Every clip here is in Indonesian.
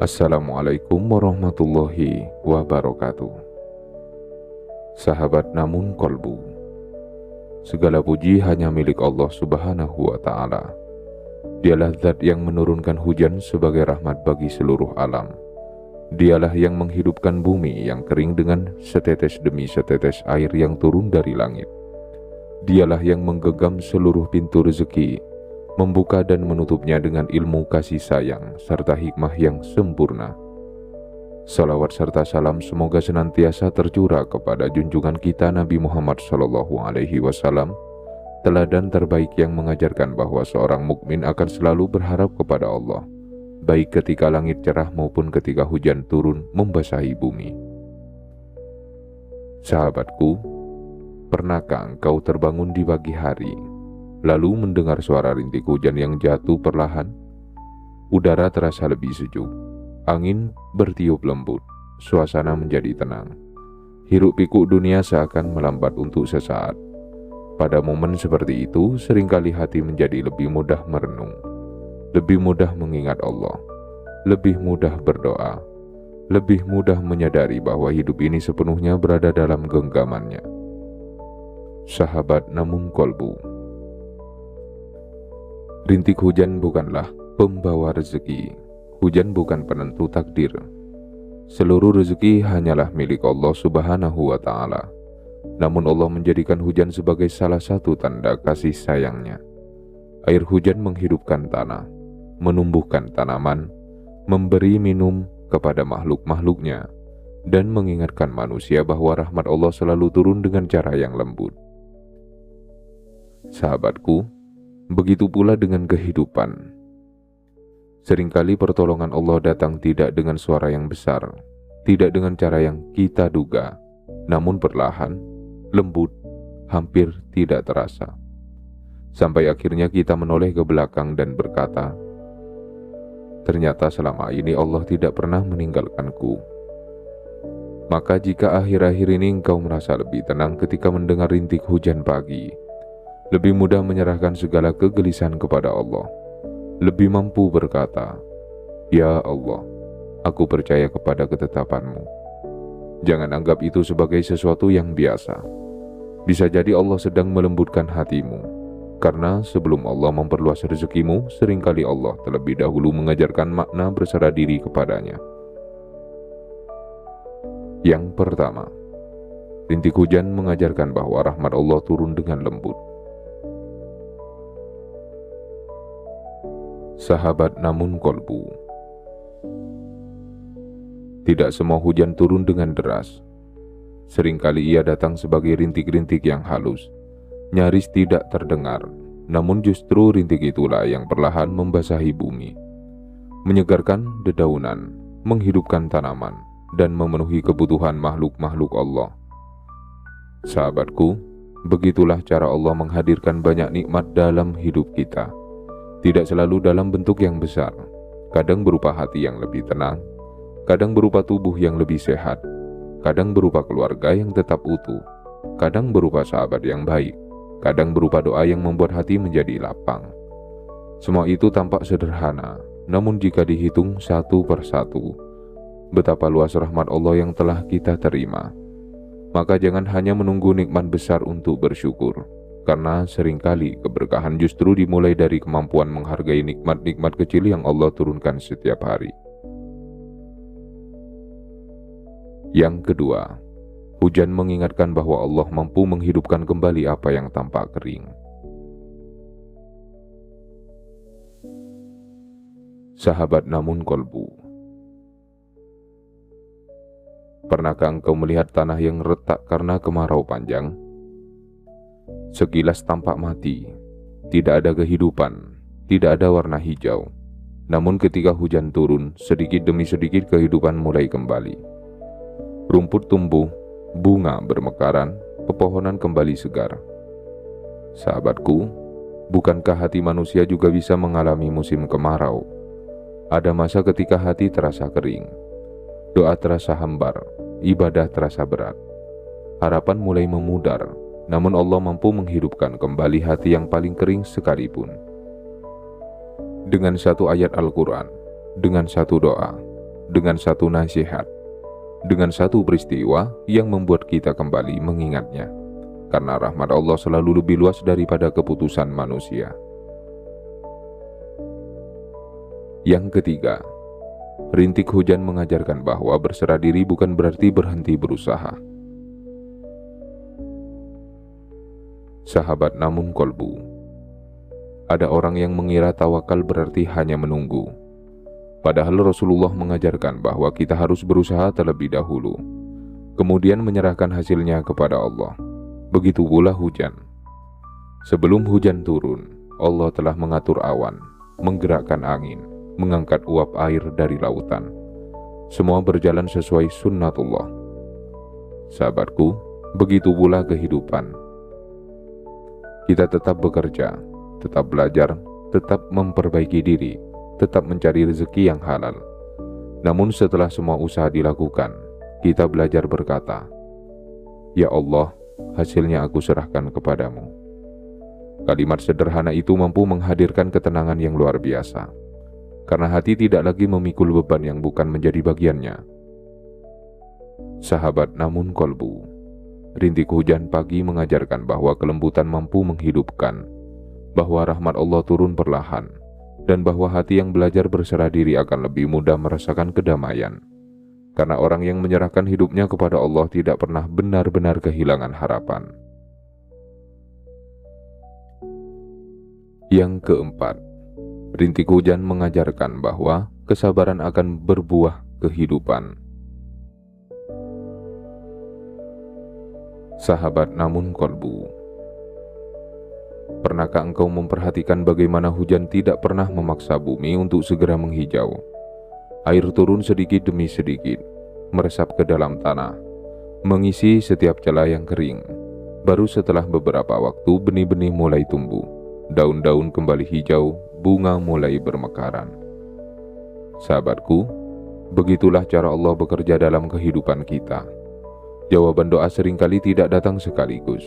Assalamualaikum warahmatullahi wabarakatuh. Sahabat namun kolbu, segala puji hanya milik Allah subhanahu wa ta'ala. Dialah zat yang menurunkan hujan sebagai rahmat bagi seluruh alam. Dialah yang menghidupkan bumi yang kering dengan setetes demi setetes air yang turun dari langit. Dialah yang menggenggam seluruh pintu rezeki, membuka dan menutupnya dengan ilmu kasih sayang serta hikmah yang sempurna. Salawat serta salam semoga senantiasa tercurah kepada junjungan kita Nabi Muhammad SAW, teladan terbaik yang mengajarkan bahwa seorang mukmin akan selalu berharap kepada Allah, baik ketika langit cerah maupun ketika hujan turun membasahi bumi. Sahabatku, pernahkah engkau terbangun di pagi hari, lalu mendengar suara rintik hujan yang jatuh perlahan? Udara terasa lebih sejuk, angin bertiup lembut, suasana menjadi tenang. Hiruk-pikuk dunia seakan melambat untuk sesaat. Pada momen seperti itu, seringkali hati menjadi lebih mudah merenung, lebih mudah mengingat Allah, lebih mudah berdoa, lebih mudah menyadari bahwa hidup ini sepenuhnya berada dalam genggamannya. Sahabat namun kolbu, rintik hujan bukanlah pembawa rezeki. Hujan bukan penentu takdir. Seluruh rezeki hanyalah milik Allah subhanahu wa ta'ala. Namun Allah menjadikan hujan sebagai salah satu tanda kasih sayangnya. Air hujan menghidupkan tanah, menumbuhkan tanaman, memberi minum kepada makhluk-makhluknya, dan mengingatkan manusia bahwa rahmat Allah selalu turun dengan cara yang lembut. Sahabatku, begitu pula dengan kehidupan. Seringkali pertolongan Allah datang tidak dengan suara yang besar, tidak dengan cara yang kita duga, namun perlahan, lembut, hampir tidak terasa. Sampai akhirnya kita menoleh ke belakang dan berkata, ternyata selama ini Allah tidak pernah meninggalkanku. Maka jika akhir-akhir ini engkau merasa lebih tenang ketika mendengar rintik hujan pagi, lebih mudah menyerahkan segala kegelisahan kepada Allah, lebih mampu berkata, "Ya Allah, aku percaya kepada ketetapan-Mu." Jangan anggap itu sebagai sesuatu yang biasa. Bisa jadi Allah sedang melembutkan hatimu, karena sebelum Allah memperluas rezekimu, seringkali Allah terlebih dahulu mengajarkan makna berserah diri kepadanya. Yang pertama, rintik hujan mengajarkan bahwa rahmat Allah turun dengan lembut. Sahabat namun kolbu, tidak semua hujan turun dengan deras. Seringkali ia datang sebagai rintik-rintik yang halus, nyaris tidak terdengar. Namun justru rintik itulah yang perlahan membasahi bumi, menyegarkan dedaunan, menghidupkan tanaman, dan memenuhi kebutuhan makhluk-makhluk Allah. Sahabatku, begitulah cara Allah menghadirkan banyak nikmat dalam hidup kita. Tidak selalu dalam bentuk yang besar, kadang berupa hati yang lebih tenang, kadang berupa tubuh yang lebih sehat, kadang berupa keluarga yang tetap utuh, kadang berupa sahabat yang baik, kadang berupa doa yang membuat hati menjadi lapang. Semua itu tampak sederhana, namun jika dihitung satu persatu, betapa luas rahmat Allah yang telah kita terima. Maka jangan hanya menunggu nikmat besar untuk bersyukur, karena seringkali keberkahan justru dimulai dari kemampuan menghargai nikmat-nikmat kecil yang Allah turunkan setiap hari. Yang kedua, hujan mengingatkan bahwa Allah mampu menghidupkan kembali apa yang tampak kering. Sahabat namun kolbu, pernahkah engkau melihat tanah yang retak karena kemarau panjang? Sekilas tampak mati, tidak ada kehidupan, tidak ada warna hijau. Namun ketika hujan turun, sedikit demi sedikit kehidupan mulai kembali. Rumput tumbuh, bunga bermekaran, pepohonan kembali segar. Sahabatku, bukankah hati manusia juga bisa mengalami musim kemarau? Ada masa ketika hati terasa kering, doa terasa hambar, ibadah terasa berat, harapan mulai memudar. Namun Allah mampu menghidupkan kembali hati yang paling kering sekalipun. Dengan satu ayat Al-Quran, dengan satu doa, dengan satu nasihat, dengan satu peristiwa yang membuat kita kembali mengingatnya. Karena rahmat Allah selalu lebih luas daripada keputusan manusia. Yang ketiga, rintik hujan mengajarkan bahwa berserah diri bukan berarti berhenti berusaha. Sahabat namun kolbu. Ada orang yang mengira tawakal berarti hanya menunggu. Padahal Rasulullah mengajarkan bahwa kita harus berusaha terlebih dahulu, kemudian menyerahkan hasilnya kepada Allah. Begitu pula hujan. Sebelum hujan turun, Allah telah mengatur awan, menggerakkan angin, mengangkat uap air dari lautan. Semua berjalan sesuai sunnatullah. Sahabatku, begitu pula kehidupan. Kita tetap bekerja, tetap belajar, tetap memperbaiki diri, tetap mencari rezeki yang halal. Namun setelah semua usaha dilakukan, kita belajar berkata, "Ya Allah, hasilnya aku serahkan kepadamu." Kalimat sederhana itu mampu menghadirkan ketenangan yang luar biasa, karena hati tidak lagi memikul beban yang bukan menjadi bagiannya. Sahabat namun kolbu, rintik hujan pagi mengajarkan bahwa kelembutan mampu menghidupkan, bahwa rahmat Allah turun perlahan, dan bahwa hati yang belajar berserah diri akan lebih mudah merasakan kedamaian. Karena orang yang menyerahkan hidupnya kepada Allah tidak pernah benar-benar kehilangan harapan. Yang keempat, rintik hujan mengajarkan bahwa kesabaran akan berbuah kehidupan. Sahabat namun kolbu, pernahkah engkau memperhatikan bagaimana hujan tidak pernah memaksa bumi untuk segera menghijau? Air turun sedikit demi sedikit, meresap ke dalam tanah, mengisi setiap celah yang kering. Baru setelah beberapa waktu benih-benih mulai tumbuh, daun-daun kembali hijau, bunga mulai bermekaran. Sahabatku, begitulah cara Allah bekerja dalam kehidupan kita. Jawaban doa seringkali tidak datang sekaligus.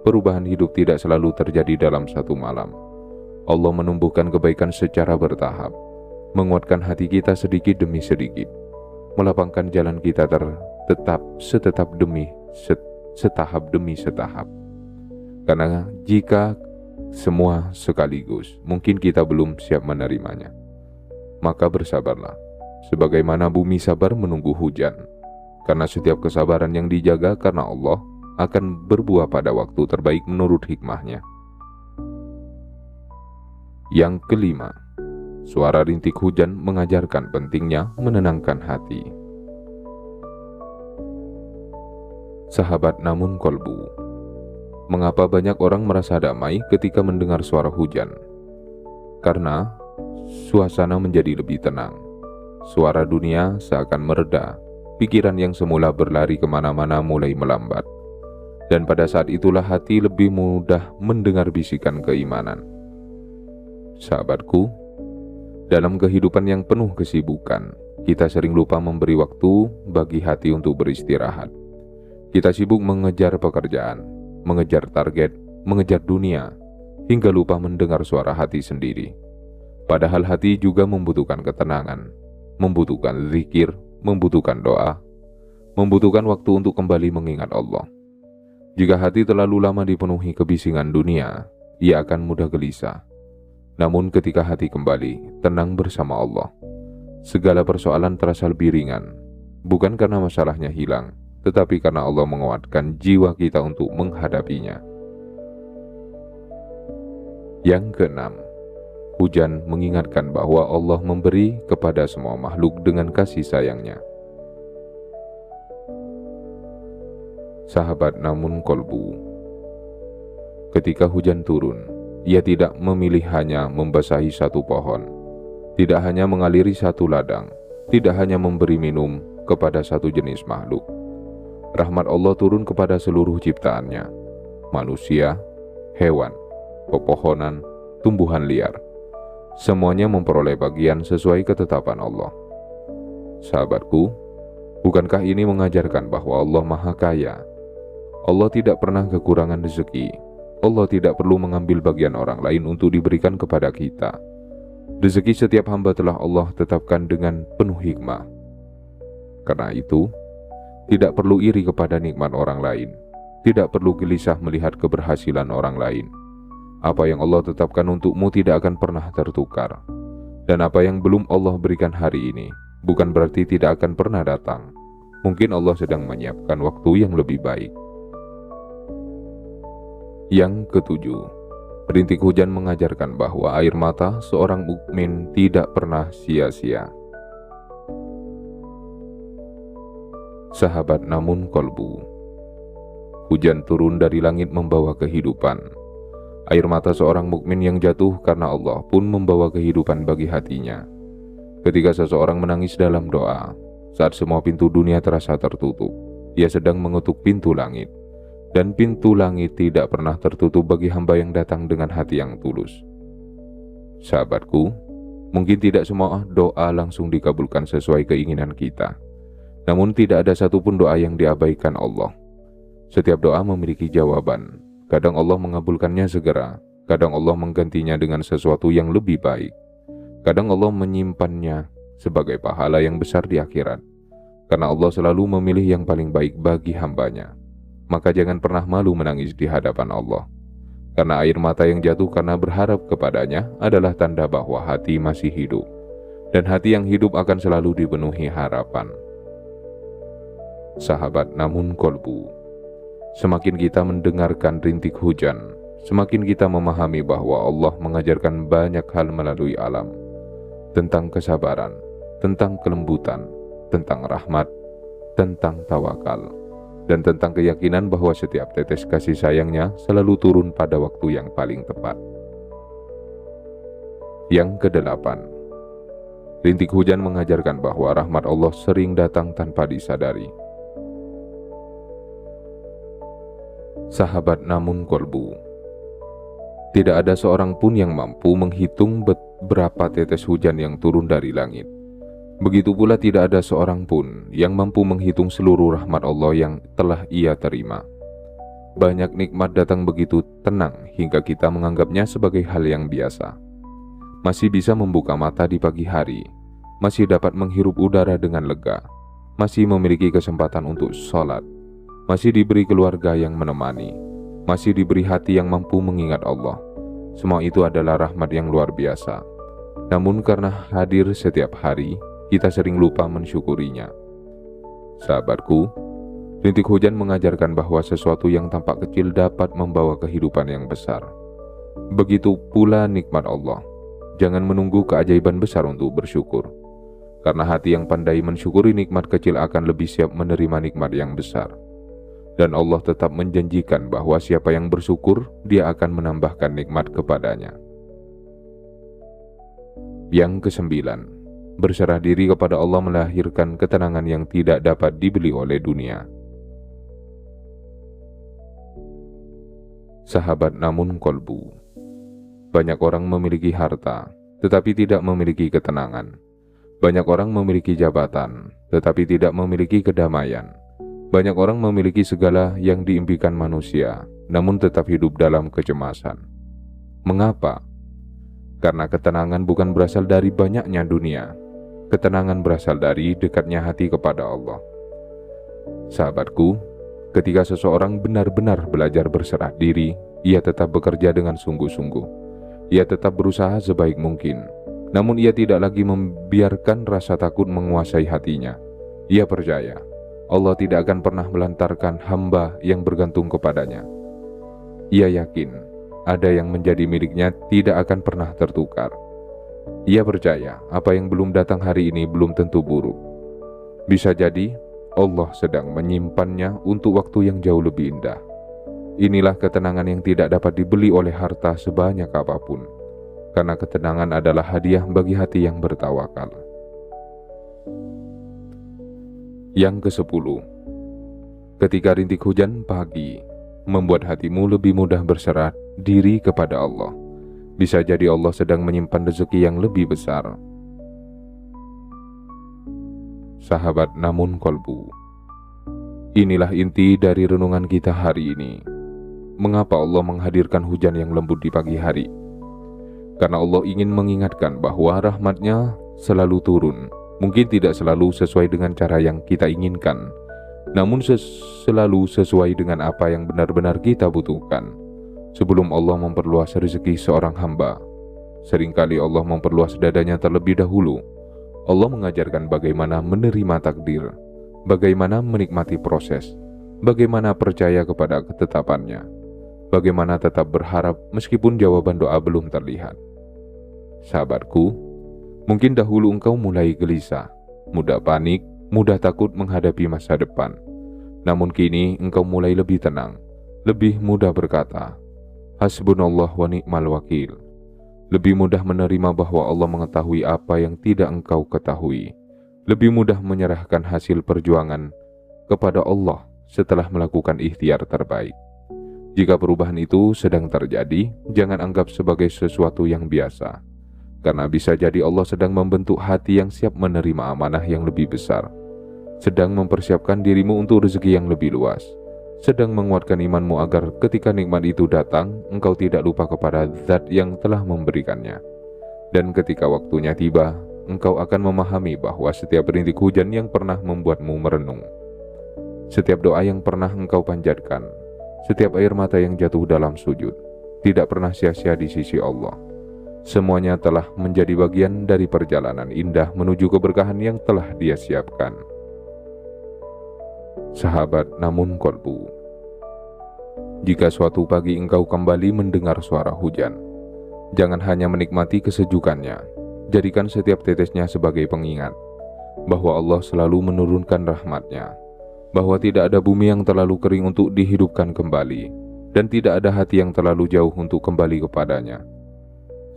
Perubahan hidup tidak selalu terjadi dalam satu malam. Allah menumbuhkan kebaikan secara bertahap, menguatkan hati kita sedikit demi sedikit, melapangkan jalan kita setahap demi setahap. Karena jika semua sekaligus, mungkin kita belum siap menerimanya. Maka bersabarlah, sebagaimana bumi sabar menunggu hujan. Karena setiap kesabaran yang dijaga karena Allah akan berbuah pada waktu terbaik menurut hikmahnya. Yang kelima, suara rintik hujan mengajarkan pentingnya menenangkan hati. Sahabat namun kolbu, mengapa banyak orang merasa damai ketika mendengar suara hujan? Karena suasana menjadi lebih tenang. Suara dunia seakan mereda. Pikiran yang semula berlari kemana-mana mulai melambat. Dan pada saat itulah hati lebih mudah mendengar bisikan keimanan. Sahabatku, dalam kehidupan yang penuh kesibukan, kita sering lupa memberi waktu bagi hati untuk beristirahat. Kita sibuk mengejar pekerjaan, mengejar target, mengejar dunia, hingga lupa mendengar suara hati sendiri. Padahal hati juga membutuhkan ketenangan, membutuhkan zikir, membutuhkan doa, membutuhkan waktu untuk kembali mengingat Allah. Jika hati terlalu lama dipenuhi kebisingan dunia, ia akan mudah gelisah. Namun ketika hati kembali tenang bersama Allah, segala persoalan terasa lebih ringan, bukan karena masalahnya hilang, tetapi karena Allah menguatkan jiwa kita untuk menghadapinya. Yang keenam, hujan mengingatkan bahwa Allah memberi kepada semua makhluk dengan kasih sayangnya. Sahabat namun kolbu, ketika hujan turun, ia tidak memilih hanya membasahi satu pohon, tidak hanya mengaliri satu ladang, tidak hanya memberi minum kepada satu jenis makhluk. Rahmat Allah turun kepada seluruh ciptaannya, manusia, hewan, pepohonan, tumbuhan liar. Semuanya memperoleh bagian sesuai ketetapan Allah. Sahabatku, bukankah ini mengajarkan bahwa Allah Maha Kaya? Allah tidak pernah kekurangan rezeki. Allah tidak perlu mengambil bagian orang lain untuk diberikan kepada kita. Rezeki setiap hamba telah Allah tetapkan dengan penuh hikmah. Karena itu, tidak perlu iri kepada nikmat orang lain. Tidak perlu gelisah melihat keberhasilan orang lain. Apa yang Allah tetapkan untukmu tidak akan pernah tertukar. Dan apa yang belum Allah berikan hari ini, bukan berarti tidak akan pernah datang. Mungkin Allah sedang menyiapkan waktu yang lebih baik. Yang ketujuh, rintik hujan mengajarkan bahwa air mata seorang mukmin tidak pernah sia-sia. Sahabat namun kolbu. Hujan turun dari langit membawa kehidupan. Air mata seorang mukmin yang jatuh karena Allah pun membawa kehidupan bagi hatinya. Ketika seseorang menangis dalam doa, saat semua pintu dunia terasa tertutup, ia sedang mengetuk pintu langit. Dan pintu langit tidak pernah tertutup bagi hamba yang datang dengan hati yang tulus. Sahabatku, mungkin tidak semua doa langsung dikabulkan sesuai keinginan kita. Namun tidak ada satupun doa yang diabaikan Allah. Setiap doa memiliki jawaban. Kadang Allah mengabulkannya segera, kadang Allah menggantinya dengan sesuatu yang lebih baik. Kadang Allah menyimpannya sebagai pahala yang besar di akhirat. Karena Allah selalu memilih yang paling baik bagi hambanya. Maka jangan pernah malu menangis di hadapan Allah. Karena air mata yang jatuh karena berharap kepadanya adalah tanda bahwa hati masih hidup. Dan hati yang hidup akan selalu dipenuhi harapan. Sahabat namun kolbu. Semakin kita mendengarkan rintik hujan, semakin kita memahami bahwa Allah mengajarkan banyak hal melalui alam. Tentang kesabaran, tentang kelembutan, tentang rahmat, tentang tawakal. Dan tentang keyakinan bahwa setiap tetes kasih sayangnya selalu turun pada waktu yang paling tepat. Yang kedelapan, rintik hujan mengajarkan bahwa rahmat Allah sering datang tanpa disadari. Sahabat namun kolbu. Tidak ada seorang pun yang mampu menghitung berapa tetes hujan yang turun dari langit. Begitu pula tidak ada seorang pun yang mampu menghitung seluruh rahmat Allah yang telah ia terima. Banyak nikmat datang begitu tenang hingga kita menganggapnya sebagai hal yang biasa. Masih bisa membuka mata di pagi hari, masih dapat menghirup udara dengan lega, masih memiliki kesempatan untuk sholat, masih diberi keluarga yang menemani, masih diberi hati yang mampu mengingat Allah. Semua itu adalah rahmat yang luar biasa. Namun karena hadir setiap hari, kita sering lupa mensyukurinya. Sahabatku, rintik hujan mengajarkan bahwa sesuatu yang tampak kecil dapat membawa kehidupan yang besar. Begitu pula nikmat Allah. Jangan menunggu keajaiban besar untuk bersyukur. Karena hati yang pandai mensyukuri nikmat kecil akan lebih siap menerima nikmat yang besar. Dan Allah tetap menjanjikan bahwa siapa yang bersyukur, Dia akan menambahkan nikmat kepadanya. Yang kesembilan, berserah diri kepada Allah melahirkan ketenangan yang tidak dapat dibeli oleh dunia. Sahabat namun kolbu. Banyak orang memiliki harta, tetapi tidak memiliki ketenangan. Banyak orang memiliki jabatan, tetapi tidak memiliki kedamaian. Banyak orang memiliki segala yang diimpikan manusia, namun tetap hidup dalam kecemasan. Mengapa? Karena ketenangan bukan berasal dari banyaknya dunia. Ketenangan berasal dari dekatnya hati kepada Allah. Sahabatku, ketika seseorang benar-benar belajar berserah diri, ia tetap bekerja dengan sungguh-sungguh. Ia tetap berusaha sebaik mungkin. Namun ia tidak lagi membiarkan rasa takut menguasai hatinya. Ia percaya Allah tidak akan pernah melantarkan hamba yang bergantung kepadanya. Ia yakin ada yang menjadi miliknya tidak akan pernah tertukar. Ia percaya apa yang belum datang hari ini belum tentu buruk. Bisa jadi Allah sedang menyimpannya untuk waktu yang jauh lebih indah. Inilah ketenangan yang tidak dapat dibeli oleh harta sebanyak apapun. Karena ketenangan adalah hadiah bagi hati yang bertawakal. Yang ke-10, ketika rintik hujan pagi membuat hatimu lebih mudah berserah diri kepada Allah. Bisa jadi Allah sedang menyimpan rezeki yang lebih besar. Sahabat namun kolbu. Inilah inti dari renungan kita hari ini. Mengapa Allah menghadirkan hujan yang lembut di pagi hari? Karena Allah ingin mengingatkan bahwa rahmat-Nya selalu turun Mungkin tidak selalu sesuai dengan cara yang kita inginkan, namun selalu sesuai dengan apa yang benar-benar kita butuhkan. Sebelum Allah memperluas rezeki seorang hamba, seringkali Allah memperluas dadanya terlebih dahulu. Allah mengajarkan bagaimana menerima takdir, bagaimana menikmati proses, bagaimana percaya kepada ketetapannya, bagaimana tetap berharap meskipun jawaban doa belum terlihat. Sahabatku, mungkin dahulu engkau mulai gelisah, mudah panik, mudah takut menghadapi masa depan. Namun kini engkau mulai lebih tenang, lebih mudah berkata, Hasbunallah wa ni'mal wakil. Lebih mudah menerima bahwa Allah mengetahui apa yang tidak engkau ketahui. Lebih mudah menyerahkan hasil perjuangan kepada Allah setelah melakukan ikhtiar terbaik. Jika perubahan itu sedang terjadi, jangan anggap sebagai sesuatu yang biasa. Karena bisa jadi Allah sedang membentuk hati yang siap menerima amanah yang lebih besar, sedang mempersiapkan dirimu untuk rezeki yang lebih luas, sedang menguatkan imanmu agar ketika nikmat itu datang, engkau tidak lupa kepada zat yang telah memberikannya. Dan ketika waktunya tiba, engkau akan memahami bahwa setiap rintik hujan yang pernah membuatmu merenung, setiap doa yang pernah engkau panjatkan, setiap air mata yang jatuh dalam sujud, tidak pernah sia-sia di sisi Allah. Semuanya telah menjadi bagian dari perjalanan indah menuju keberkahan yang telah Dia siapkan. Sahabat namun kolbu, jika suatu pagi engkau kembali mendengar suara hujan, jangan hanya menikmati kesejukannya, jadikan setiap tetesnya sebagai pengingat bahwa Allah selalu menurunkan rahmat-Nya, bahwa tidak ada bumi yang terlalu kering untuk dihidupkan kembali, dan tidak ada hati yang terlalu jauh untuk kembali kepadanya.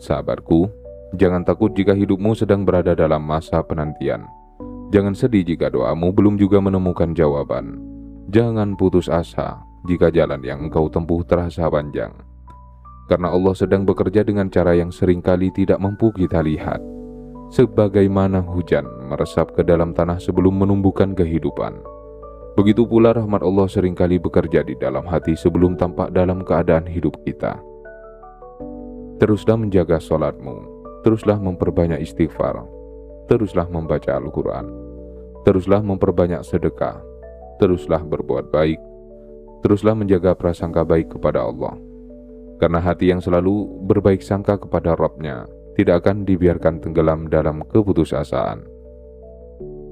Sahabatku, jangan takut jika hidupmu sedang berada dalam masa penantian. Jangan sedih jika doamu belum juga menemukan jawaban. Jangan putus asa jika jalan yang engkau tempuh terasa panjang. Karena Allah sedang bekerja dengan cara yang seringkali tidak mampu kita lihat. Sebagaimana hujan meresap ke dalam tanah sebelum menumbuhkan kehidupan, begitu pula rahmat Allah seringkali bekerja di dalam hati sebelum tampak dalam keadaan hidup kita. Teruslah menjaga sholatmu, teruslah memperbanyak istighfar, teruslah membaca Al-Quran, teruslah memperbanyak sedekah, teruslah berbuat baik, teruslah menjaga prasangka baik kepada Allah. Karena hati yang selalu berbaik sangka kepada Rabb-Nya tidak akan dibiarkan tenggelam dalam keputusasaan.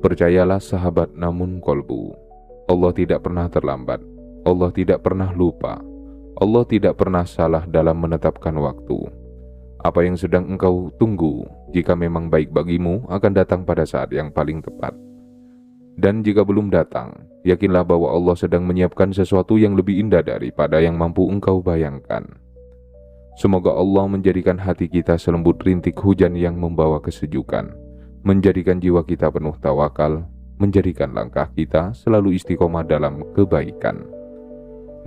Percayalah sahabat namun kolbu, Allah tidak pernah terlambat, Allah tidak pernah lupa, Allah tidak pernah salah dalam menetapkan waktu. Apa yang sedang engkau tunggu, jika memang baik bagimu, akan datang pada saat yang paling tepat. Dan jika belum datang, yakinlah bahwa Allah sedang menyiapkan sesuatu yang lebih indah daripada yang mampu engkau bayangkan. Semoga Allah menjadikan hati kita selembut rintik hujan yang membawa kesejukan, menjadikan jiwa kita penuh tawakal, menjadikan langkah kita selalu istiqomah dalam kebaikan,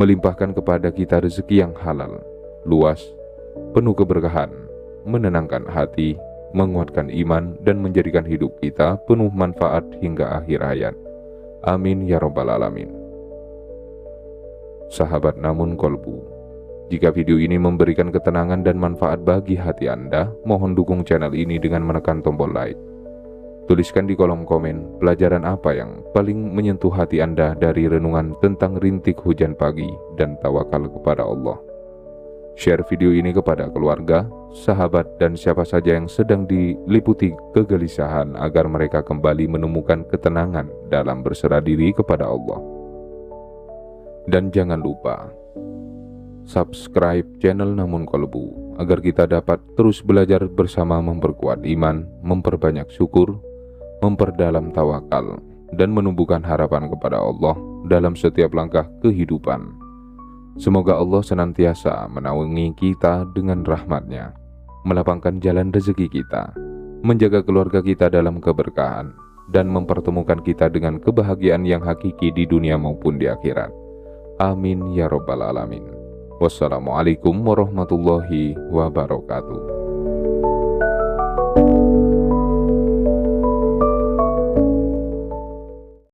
melimpahkan kepada kita rezeki yang halal, luas, penuh keberkahan, menenangkan hati, menguatkan iman, dan menjadikan hidup kita penuh manfaat hingga akhir hayat. Amin ya rabbal alamin. Sahabat namun kolbu, jika video ini memberikan ketenangan dan manfaat bagi hati Anda, mohon dukung channel ini dengan menekan tombol like. Tuliskan di kolom komen pelajaran apa yang paling menyentuh hati Anda dari renungan tentang rintik hujan pagi dan tawakal kepada Allah. Share video ini kepada keluarga, sahabat, dan siapa saja yang sedang diliputi kegelisahan agar mereka kembali menemukan ketenangan dalam berserah diri kepada Allah. Dan jangan lupa subscribe channel Namun Kolbu agar kita dapat terus belajar bersama memperkuat iman, memperbanyak syukur, memperdalam tawakal, dan menumbuhkan harapan kepada Allah dalam setiap langkah kehidupan. Semoga Allah senantiasa menaungi kita dengan rahmat-Nya, melapangkan jalan rezeki kita, menjaga keluarga kita dalam keberkahan, dan mempertemukan kita dengan kebahagiaan yang hakiki di dunia maupun di akhirat. Amin ya rabbal alamin. Wassalamualaikum warahmatullahi wabarakatuh.